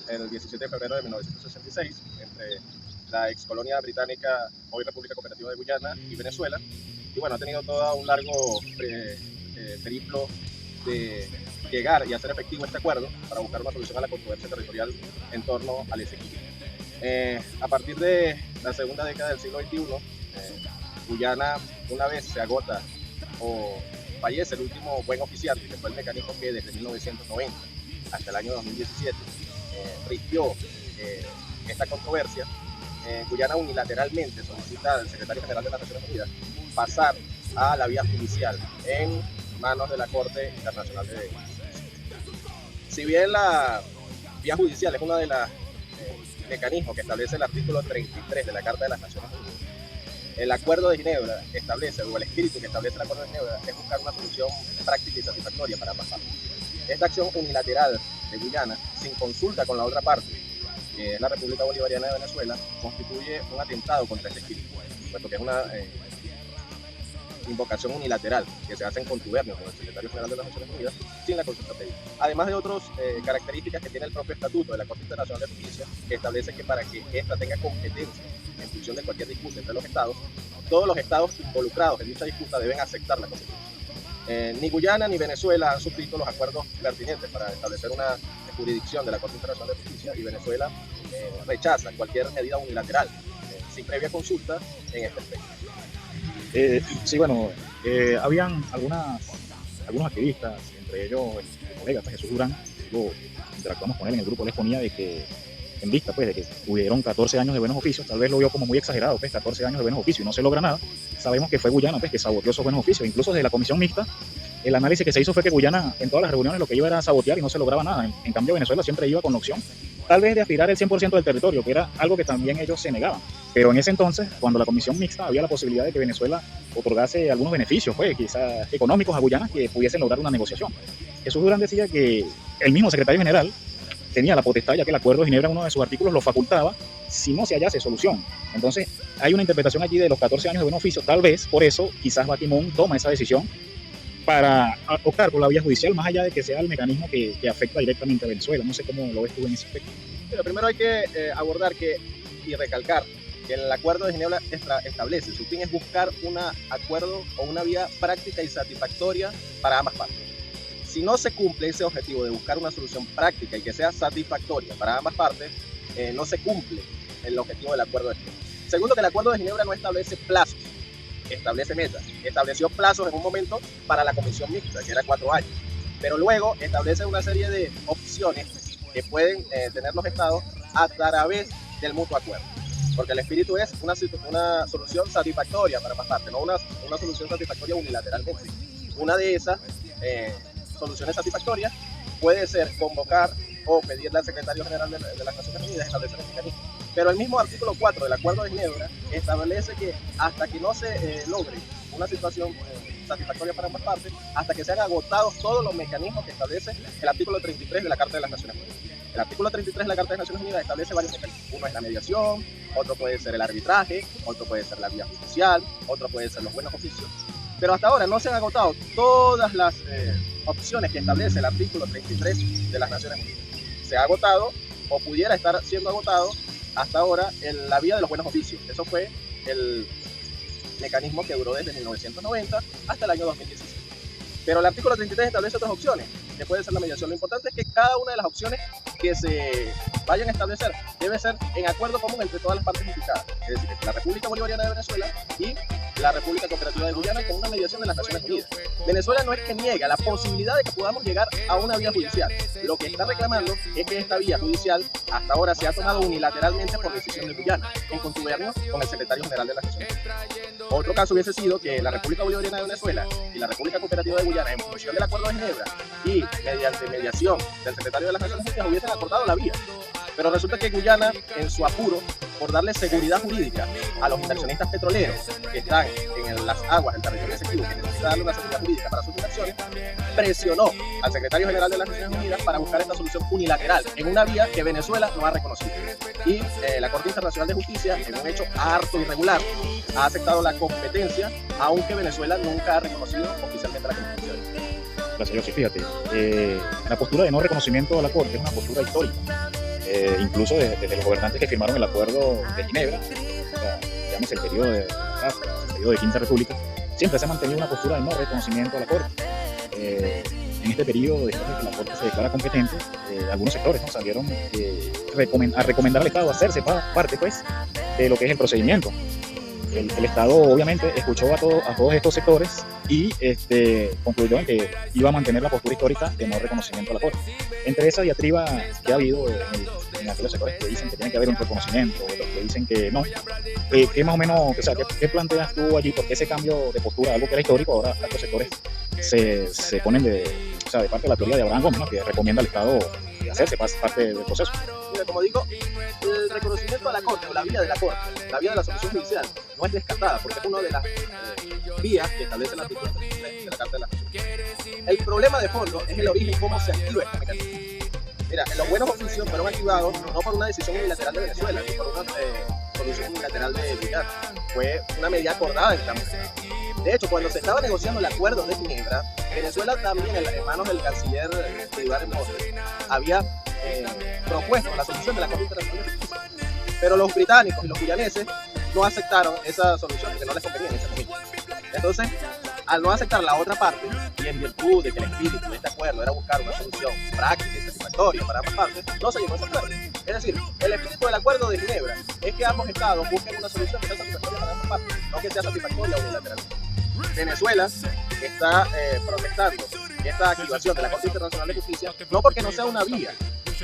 El 17 de febrero de 1966, entre la ex colonia británica, hoy República Cooperativa de Guyana, y Venezuela. Y bueno, ha tenido todo un largo periplo de llegar y hacer efectivo este acuerdo para buscar una solución a la controversia territorial en torno al Esequibo. A partir de la segunda década del siglo XXI, Guyana, una vez se agota o fallece el último buen oficial, que fue el mecanismo que desde 1990 hasta el año 2017 rigió esta controversia, Guyana unilateralmente solicita al secretario general de las Naciones Unidas pasar a la vía judicial en manos de la Corte Internacional de Justicia. Si bien la vía judicial es uno de los mecanismos que establece el artículo 33 de la Carta de las Naciones Unidas, el Acuerdo de Ginebra establece, o el espíritu que establece el Acuerdo de Ginebra, es buscar una solución práctica y satisfactoria para ambas partes. Esta acción unilateral de Guyana, sin consulta con la otra parte, que es la República Bolivariana de Venezuela, constituye un atentado contra este espíritu, puesto que es una invocación unilateral que se hace en contubernio con el secretario general de las Naciones Unidas sin la consulta previa. Además de otras características que tiene el propio estatuto de la Corte Internacional de Justicia, que establece que para que ésta tenga competencia en función de cualquier disputa entre los estados, todos los estados involucrados en dicha disputa deben aceptar la competencia. Ni Guyana ni Venezuela han suscrito los acuerdos pertinentes para establecer una jurisdicción de la Corte Internacional de Justicia, y Venezuela rechaza cualquier medida unilateral sin previa consulta en este aspecto. Sí, bueno, habían algunos activistas, entre ellos el colega Jesús Durán, luego interactuamos con él en el grupo, les ponía de que en vista pues de que tuvieron 14 años de buenos oficios, tal vez lo vio como muy exagerado, pues 14 años de buenos oficios y no se logra nada. Sabemos que fue Guyana pues que saboteó esos buenos oficios, incluso desde la comisión mixta el análisis que se hizo fue que Guyana en todas las reuniones lo que iba era sabotear y no se lograba nada. En cambio Venezuela siempre iba con la opción tal vez de aspirar el 100% del territorio, que era algo que también ellos se negaban. Pero en ese entonces, cuando la comisión mixta, había la posibilidad de que Venezuela otorgase algunos beneficios, pues quizás económicos a Guyana, que pudiesen lograr una negociación. Jesús Durán decía que el mismo secretario general tenía la potestad, ya que el Acuerdo de Ginebra, uno de sus artículos, lo facultaba si no se hallase solución. Entonces, hay una interpretación allí de los 14 años de buen oficio. Tal vez, por eso, quizás Ban Ki-moon toma esa decisión para optar por la vía judicial, más allá de que sea el mecanismo que afecta directamente a Venezuela. No sé cómo lo ves tú en ese aspecto. Pero primero hay que abordar y recalcar que el Acuerdo de Ginebra establece, su fin es buscar un acuerdo o una vía práctica y satisfactoria para ambas partes. Si no se cumple ese objetivo de buscar una solución práctica y que sea satisfactoria para ambas partes, no se cumple el objetivo del Acuerdo de Ginebra. Segundo, que el Acuerdo de Ginebra no establece plazos, establece metas. Estableció plazos en un momento para la comisión mixta, que era 4 años, pero luego establece una serie de opciones que pueden tener los estados a través del mutuo acuerdo, porque el espíritu es una solución satisfactoria para ambas partes, no una solución satisfactoria unilateralmente. Una de esas soluciones satisfactorias puede ser convocar o pedirle al secretario general de las Naciones Unidas establecer el mecanismo. Pero el mismo artículo 4 del Acuerdo de Ginebra establece que hasta que no se logre una situación satisfactoria para ambas partes, hasta que se han agotado todos los mecanismos que establece el artículo 33 de la Carta de las Naciones Unidas. El artículo 33 de la Carta de las Naciones Unidas establece varios mecanismos. Uno es la mediación, otro puede ser el arbitraje, otro puede ser la vía judicial, otro puede ser los buenos oficios. Pero hasta ahora no se han agotado todas las opciones que establece el artículo 33 de las Naciones Unidas. Se ha agotado, o pudiera estar siendo agotado, hasta ahora en la vía de los buenos oficios. Eso fue el mecanismo que duró desde 1990 hasta el año 2017. Pero el artículo 33 establece otras opciones, que puede ser la mediación. Lo importante es que cada una de las opciones que se vayan a establecer debe ser en acuerdo común entre todas las partes implicadas, es decir, la República Bolivariana de Venezuela y la República Cooperativa de Guyana, con una mediación de las Naciones Unidas. Venezuela no es que niega la posibilidad de que podamos llegar a una vía judicial. Lo que está reclamando es que esta vía judicial hasta ahora se ha tomado unilateralmente por decisión de Guyana, en contubernio con el secretario general de las Naciones Unidas. Otro caso hubiese sido que la República Bolivariana de Venezuela y la República Cooperativa de Guyana, en función del Acuerdo de Ginebra y mediante mediación del secretario de las Naciones Unidas, hubiesen acordado la vía. Pero resulta que Guyana, en su apuro por darle seguridad jurídica a los inversionistas petroleros que están en las aguas del territorio Esequibo, que necesitan darle una seguridad jurídica para sus inversiones, presionó al secretario general de las Naciones Unidas para buscar esta solución unilateral en una vía que Venezuela no ha reconocido. Y la Corte Internacional de Justicia, en un hecho harto irregular, ha aceptado la competencia, aunque Venezuela nunca ha reconocido oficialmente la competencia. Gracias, José. Fíjate, la postura de no reconocimiento de la Corte es una postura histórica. Incluso desde los gobernantes que firmaron el Acuerdo de Ginebra, o sea, llámese el periodo de el periodo de Quinta República, siempre se ha mantenido una postura de no reconocimiento a la Corte. En este periodo, después de que la Corte se declara competente, algunos sectores, ¿no?, salieron a recomendar al Estado hacerse parte, pues, de lo que es el procedimiento. El Estado obviamente escuchó a todos estos sectores y concluyó en que iba a mantener la postura histórica de no reconocimiento a la Corte. Entre esa diatriba que ha habido en aquellos sectores que dicen que tiene que haber un reconocimiento, otros que dicen que no, ¿qué más o menos, o sea, qué planteas tú allí? ¿Por qué ese cambio de postura, algo que era histórico, ahora estos sectores se ponen de parte de la teoría de Abraham Gómez, ¿no?, que recomienda al Estado hacerse parte del proceso? Mira, como digo, el reconocimiento a la Corte, o la vía de la Corte, la vía de la solución judicial, no es descartada, porque es una de las vías que establece el artículo de la Carta de la Constitución. El problema de fondo es el origen, cómo se activa este mecanismo. Mira, los buenos oficios fueron activados no por una decisión unilateral de Venezuela, ni por una solución unilateral de Guyana. Fue una medida acordada en ambos. De hecho, cuando se estaba negociando el Acuerdo de Ginebra, Venezuela también, en manos del canciller Ibarra Mostres, había propuesto la solución de la Corte Internacional de Justicia. Pero los británicos y los guyaneses no aceptaron esa solución porque no les convenía en ese momento. Entonces, al no aceptar la otra parte, y en virtud de que el espíritu de este acuerdo era buscar una solución práctica y satisfactoria para ambas partes, no se llegó a ese acuerdo. Es decir, el espíritu del Acuerdo de Ginebra es que ambos estados busquen una solución que sea satisfactoria para ambas partes, no que sea satisfactoria unilateralmente. Venezuela está protestando esta activación de la Corte Internacional de Justicia no porque no sea una vía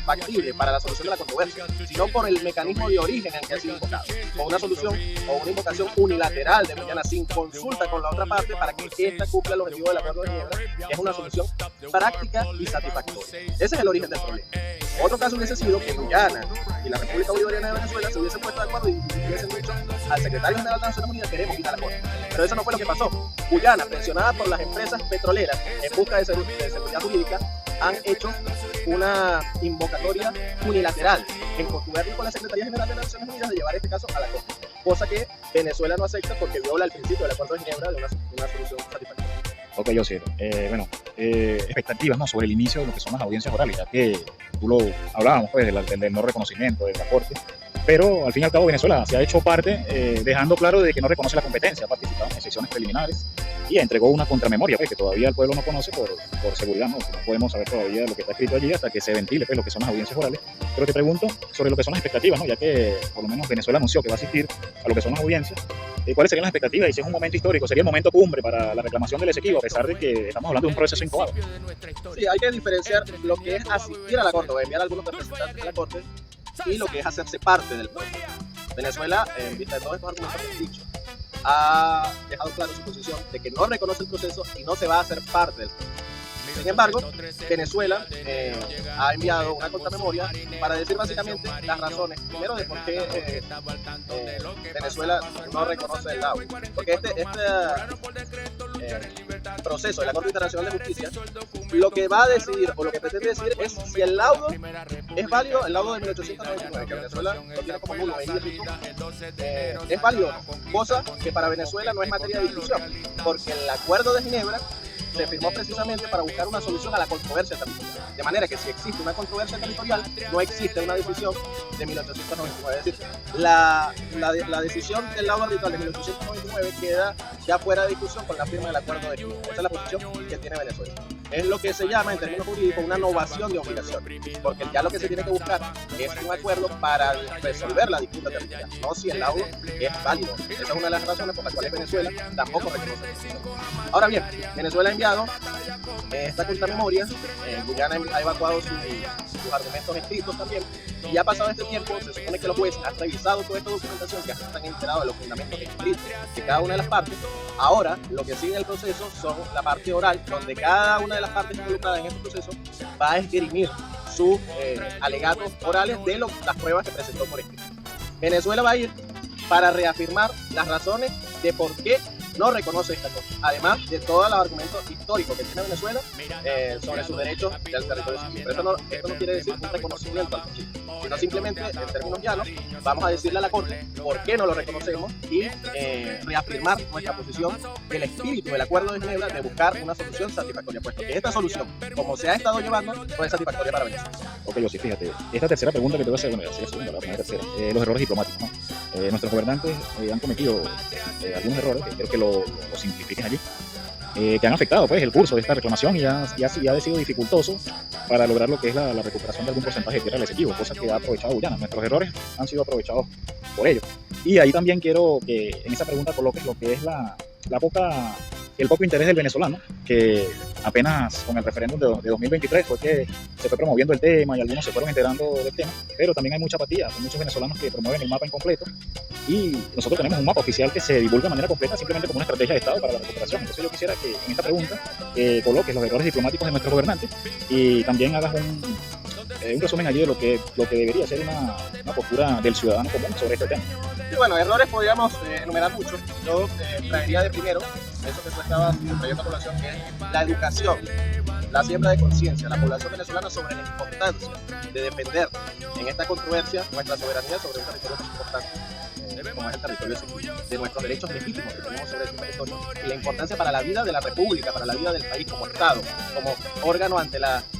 factible para la solución de la controversia, sino por el mecanismo de origen en el que ha sido invocado, o una solución o una invocación unilateral de Guyana sin consulta con la otra parte para que ésta cumpla el objetivo del Acuerdo de Ginebra, que es una solución práctica y satisfactoria. Ese es el origen del problema. Otro caso hubiese sido que Guyana y la República Bolivariana de Venezuela se hubiesen puesto de acuerdo y hubiesen dicho al secretario general de Naciones Unidas: queremos quitar la Corte. Pero eso no fue lo que pasó. Guyana, presionada por las empresas petroleras en busca de seguridad jurídica, han hecho una invocatoria unilateral en contubernio con la Secretaría General de Naciones Unidas de llevar este caso a la Corte, cosa que Venezuela no acepta porque viola el principio del Acuerdo de Ginebra de una solución satisfactoria. Ok, yo sé. Expectativas, ¿no?, sobre el inicio de lo que son las audiencias orales, ya que tú lo hablábamos, pues, del no reconocimiento de la Corte, pero al fin y al cabo Venezuela se ha hecho parte, dejando claro de que no reconoce la competencia, ha participado en sesiones preliminares y entregó una contramemoria, pues, que todavía el pueblo no conoce por seguridad, ¿no? No podemos saber todavía lo que está escrito allí hasta que se ventile, pues, lo que son las audiencias orales. Pero te pregunto sobre lo que son las expectativas, ¿no?, ya que por lo menos Venezuela anunció que va a asistir a lo que son las audiencias. ¿Cuáles serían las expectativas? Y si es un momento histórico, sería el momento cumbre para la reclamación del Esequibo, a pesar de que estamos hablando de un proceso incubado. Sí, hay que diferenciar lo que es asistir a la Corte o enviar a algunos representantes a la Corte y lo que es hacerse parte del pueblo. Venezuela, en vista de todos estos argumentos que he dicho, ha dejado claro su posición de que no reconoce el proceso y no se va a hacer parte del proceso. Sin embargo, Venezuela ha enviado una contramemoria para decir básicamente las razones, primero, de por qué Venezuela no reconoce el laudo. Porque este proceso de la Corte Internacional de Justicia lo que va a decidir, o lo que pretende decir, es si el laudo es válido, el laudo de 1899, que Venezuela lo tiene como nulo, es válido, cosa que para Venezuela no es materia de discusión, porque el Acuerdo de Ginebra se firmó precisamente para buscar una solución a la controversia territorial. De manera que si existe una controversia territorial, no existe una decisión de 1899. Es decir, la decisión del laudo arbitral de 1899 queda ya fuera de discusión con la firma del Acuerdo de Ginebra. Esa es la posición que tiene Venezuela. Es lo que se llama en términos jurídicos una novación de obligación, porque ya lo que se tiene que buscar es un acuerdo para resolver la disputa territorial, no si el laudo es válido. Esa es una de las razones por las cuales Venezuela tampoco reconoce la decisión. Ahora bien, Venezuela ha enviado esta contramemoria, Guyana ha evacuado sus argumentos escritos también, y ya pasado este tiempo, se supone que los jueces han revisado toda esta documentación, que hasta están enterados de los fundamentos escritos de cada una de las partes. Ahora, lo que sigue en el proceso son la parte oral, donde cada una de las partes involucradas en este proceso va a esgrimir sus alegatos orales de las pruebas que presentó por escrito. Venezuela va a ir para reafirmar las razones de por qué no reconoce esta cosa. Además de todos los argumentos históricos que tiene Venezuela sobre sus derechos del territorio civil. Pero esto no quiere decir un reconocimiento al conflicto, sino simplemente, en términos llanos, vamos a decirle a la Corte por qué no lo reconocemos y reafirmar nuestra posición del espíritu del Acuerdo de Ginebra de buscar una solución satisfactoria, puesto que esta solución, como se ha estado llevando, no es satisfactoria para Venezuela. Ok, yo sí, fíjate, esta tercera pregunta que te voy a hacer, bueno, la segunda, la primera tercera, los errores diplomáticos, ¿no? Nuestros gobernantes han cometido algunos errores, que creo que lo simplifiquen allí, que han afectado pues el curso de esta reclamación y ha sido dificultoso para lograr lo que es la recuperación de algún porcentaje de tierra del Esequibo, cosa que ha aprovechado Guyana. Nuestros errores han sido aprovechados por ello. Y ahí también quiero que en esa pregunta coloques lo que es el poco interés del venezolano, que apenas con el referéndum de 2023 fue que se fue promoviendo el tema y algunos se fueron enterando del tema, pero también hay mucha apatía, hay muchos venezolanos que promueven el mapa incompleto y nosotros tenemos un mapa oficial que se divulga de manera completa simplemente como una estrategia de Estado para la recuperación. Entonces yo quisiera que en esta pregunta coloques los errores diplomáticos de nuestros gobernantes y también hagas un resumen allí de lo que debería ser una postura del ciudadano común sobre este tema. Sí, bueno, errores podríamos enumerar muchos. Yo traería de primero eso que tú estabas trayendo a población, que es la educación, la siembra de conciencia, la población venezolana sobre la importancia de defender en esta controversia nuestra soberanía sobre un territorio tan importante como es el territorio Esequibo, de nuestros derechos legítimos que tenemos sobre ese territorio y la importancia para la vida de la República, para la vida del país como Estado, como órgano ante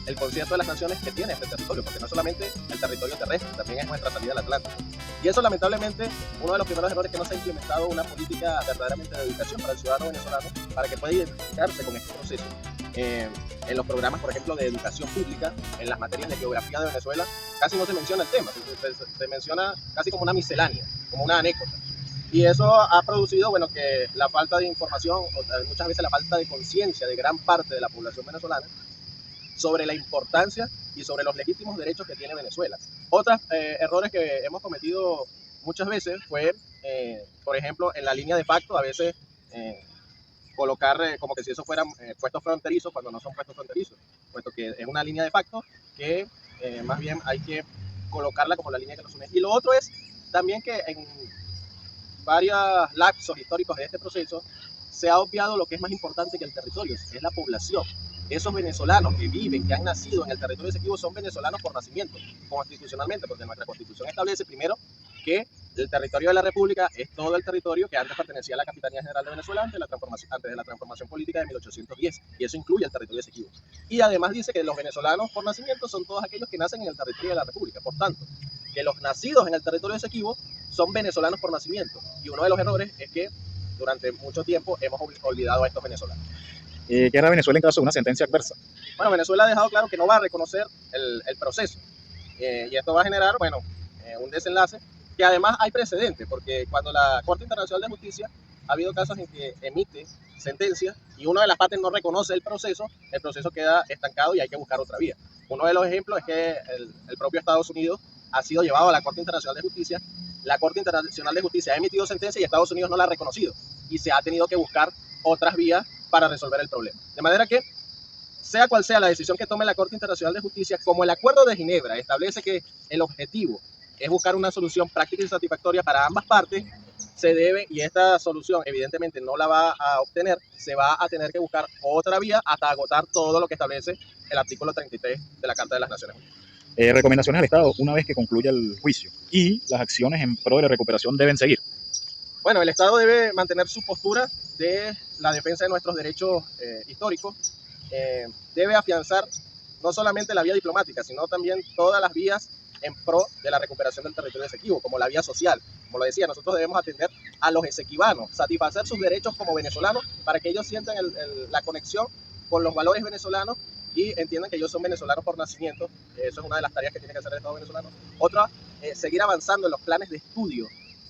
el concierto de las naciones que tiene este territorio, porque no solamente el territorio terrestre, también es nuestra salida al Atlántico. Y eso lamentablemente, uno de los primeros errores que no se ha implementado una política verdaderamente de educación para el ciudadano venezolano, para que pueda identificarse con este proceso. En los programas, por ejemplo, de educación pública, en las materias de geografía de Venezuela, casi no se menciona el tema, se menciona casi como una miscelánea, como una anécdota. Y eso ha producido, bueno, que la falta de información, o muchas veces la falta de conciencia de gran parte de la población venezolana sobre la importancia y sobre los legítimos derechos que tiene Venezuela. Otros errores que hemos cometido muchas veces fue, por ejemplo, en la línea de facto, a veces colocar como que si eso fueran puestos fronterizos cuando no son puestos fronterizos, puesto que es una línea de facto que más bien hay que colocarla como la línea que nos une. Y lo otro es también que en varios lapsos históricos de este proceso se ha obviado lo que es más importante que el territorio, es la población. Esos venezolanos que viven, que han nacido en el territorio Esequibo son venezolanos por nacimiento, constitucionalmente, porque nuestra constitución establece primero que el territorio de la República es todo el territorio que antes pertenecía a la Capitanía General de Venezuela antes de la transformación política de 1810, y eso incluye el territorio Esequibo. Y además dice que los venezolanos por nacimiento son todos aquellos que nacen en el territorio de la República, por tanto, que los nacidos en el territorio Esequibo son venezolanos por nacimiento, y uno de los errores es que durante mucho tiempo hemos olvidado a estos venezolanos. ¿Qué hará Venezuela en caso de una sentencia adversa? Bueno, Venezuela ha dejado claro que no va a reconocer el proceso, y esto va a generar, bueno, un desenlace que además hay precedentes, porque cuando la Corte Internacional de Justicia ha habido casos en que emite sentencias y una de las partes no reconoce el proceso queda estancado y hay que buscar otra vía. Uno de los ejemplos es que el propio Estados Unidos ha sido llevado a la Corte Internacional de Justicia, la Corte Internacional de Justicia ha emitido sentencia y Estados Unidos no la ha reconocido y se ha tenido que buscar otras vías para resolver el problema. De manera que, sea cual sea la decisión que tome la Corte Internacional de Justicia, como el Acuerdo de Ginebra establece que el objetivo es buscar una solución práctica y satisfactoria para ambas partes, se debe, y esta solución evidentemente no la va a obtener, se va a tener que buscar otra vía hasta agotar todo lo que establece el artículo 33 de la Carta de las Naciones Unidas. Recomendaciones al Estado una vez que concluya el juicio y las acciones en pro de la recuperación deben seguir. Bueno, el Estado debe mantener su postura de la defensa de nuestros derechos históricos, debe afianzar no solamente la vía diplomática, sino también todas las vías en pro de la recuperación del territorio esequibo, como la vía social. Como lo decía, nosotros debemos atender a los esequibanos, satisfacer sus derechos como venezolanos para que ellos sientan la conexión con los valores venezolanos y entiendan que ellos son venezolanos por nacimiento. Eso es una de las tareas que tiene que hacer el Estado venezolano. Otra, seguir avanzando en los planes de estudio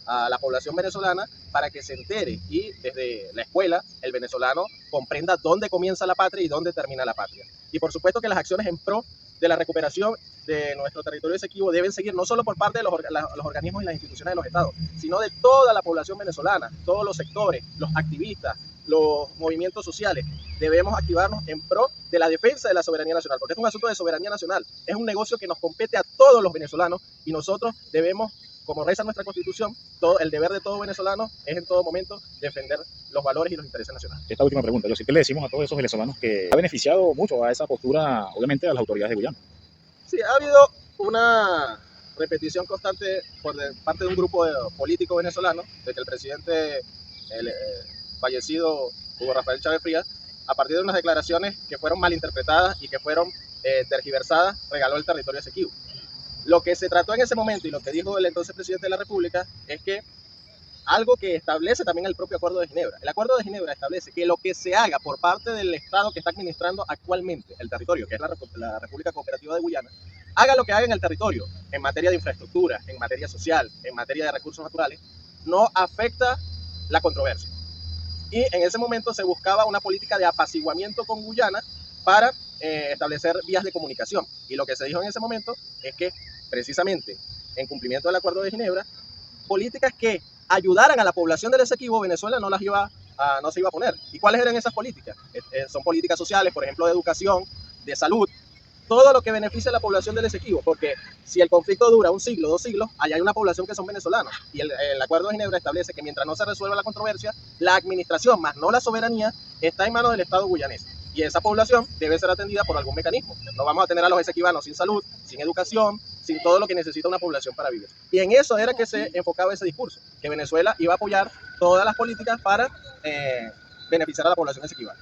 a la población venezolana para que se entere y desde la escuela el venezolano comprenda dónde comienza la patria y dónde termina la patria. Y por supuesto que las acciones en pro de la recuperación de nuestro territorio esequibo deben seguir no solo por parte de los organismos y las instituciones de los estados, sino de toda la población venezolana, todos los sectores, los activistas, los movimientos sociales. Debemos activarnos en pro de la defensa de la soberanía nacional, porque es un asunto de soberanía nacional, es un negocio que nos compete a todos los venezolanos y nosotros debemos como reza nuestra Constitución, todo, el deber de todo venezolano es en todo momento defender los valores y los intereses nacionales. Esta última pregunta, yo sí que le decimos a todos esos venezolanos que ha beneficiado mucho a esa postura, obviamente, a las autoridades de Guyana. Sí, ha habido una repetición constante por parte de un grupo político venezolano de que el presidente fallecido Hugo Rafael Chávez Frías, a partir de unas declaraciones que fueron malinterpretadas y que fueron tergiversadas, regaló el territorio Esequibo. Lo que se trató en ese momento y lo que dijo el entonces presidente de la República es que algo que establece también el propio Acuerdo de Ginebra. El Acuerdo de Ginebra establece que lo que se haga por parte del Estado que está administrando actualmente el territorio, que es la República Cooperativa de Guyana, haga lo que haga en el territorio, en materia de infraestructura, en materia social, en materia de recursos naturales, no afecta la controversia. Y en ese momento se buscaba una política de apaciguamiento con Guyana para establecer vías de comunicación. Y lo que se dijo en ese momento es que precisamente en cumplimiento del Acuerdo de Ginebra, políticas que ayudaran a la población del Esequibo, Venezuela no se iba a poner. ¿Y cuáles eran esas políticas? Son políticas sociales, por ejemplo, de educación, de salud, todo lo que beneficia a la población del Esequibo, porque si el conflicto dura un siglo, 2 siglos, allá hay una población que son venezolanos. Y el Acuerdo de Ginebra establece que mientras no se resuelva la controversia, la administración, más no la soberanía, está en manos del Estado guyanés. Y esa población debe ser atendida por algún mecanismo. No vamos a tener a los esequibanos sin salud, sin educación, sin todo lo que necesita una población para vivir. Y en eso era que se enfocaba ese discurso, que Venezuela iba a apoyar todas las políticas para beneficiar a la población esequibana.